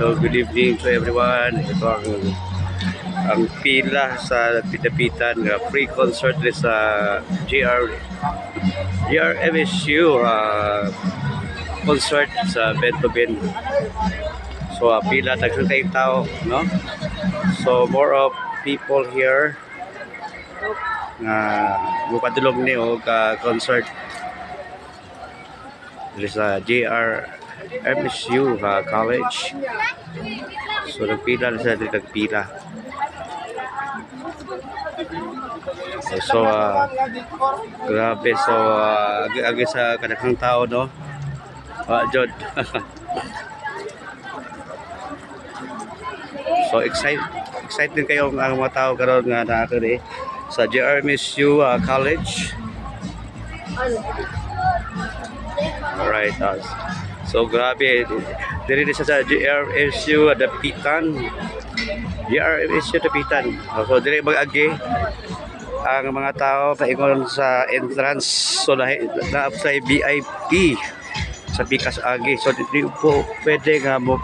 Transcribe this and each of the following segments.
So, good evening to everyone. Ito ang pila sa Pitapitan free concert sa GRMSU concert sa Bento Ben. So, pila daghang kayong tao, no? So, more of people here na mupadulog ni og concert sa GRMSU College. So nagpila na sila dito, nagpila. So grabe, so agi sa kadaghang tao, no? Jod. So excited kayo ang mga tao karon nga naa sa GRMSU College. Alright, so grabe, diri sa GRMSU Dapitan. GRMSU Dapitan. So diri mag-agi ang mga tao paingon sa entrance. So na sa VIP sa Pikas Agi. So dili po pwede nga mo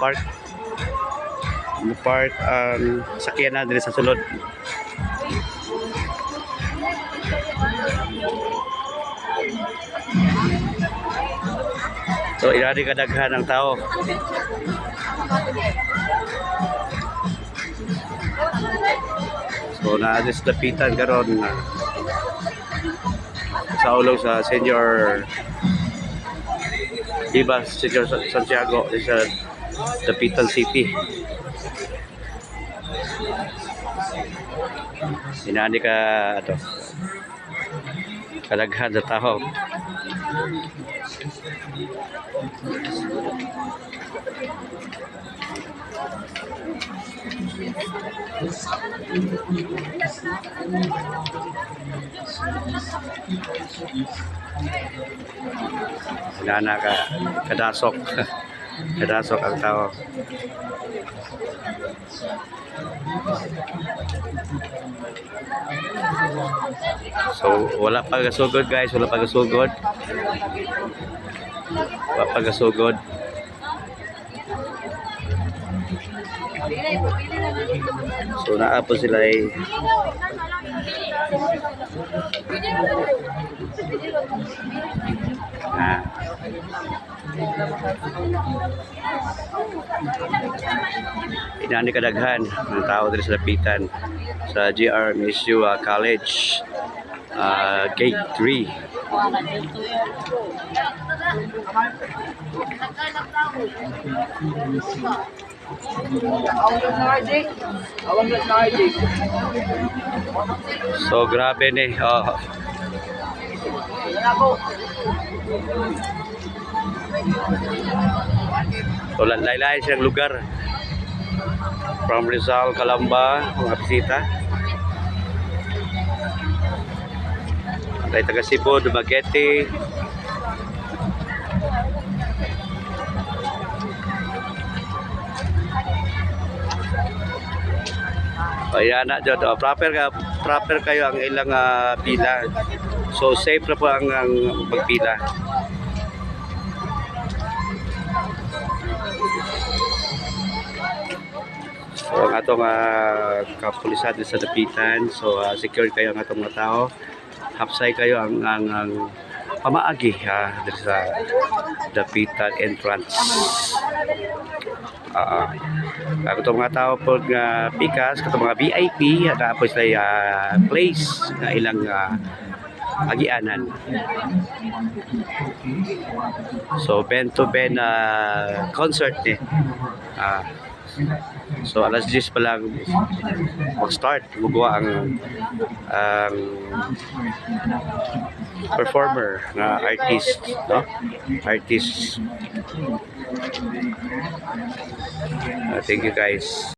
park ang sakyanan diri sa sulod. So ilari kadaghan ang tao. So naalis lapitan karon sa ulog sa Senior Senior Santiago sa Dapitan City. Inani ka kadaghan sa tao. Nana ka kadasok kadasok ang tao. So wala pa gasugod guys, wala pa gasugod. Wala pa gasugod. So naa po sila ay inani kadaghan ng tao dito sa Dapitan sa GRMSU College Gate 3. So grabe ni so laylay siyang lugar from Rizal, Calamba, mga bisita taga Cebu, Dumaguete. Ayan na dyan, proper kayo ang ilang pila. So safe na po ang pagpila. So ang atong kapulisan sa Dapitan. So secure kayo ang atong mga tao. Hapsay kayo ang pamaagi dito sa Dapitan entrance. Ang itong mga tao po nga Pikas, itong mga VIP, tapos ay place na ilang agianan. So Bento Ben concert ni. So alas 10 pa lang mag-start, gumawa ang performer na artist, no? Artist. Thank you guys.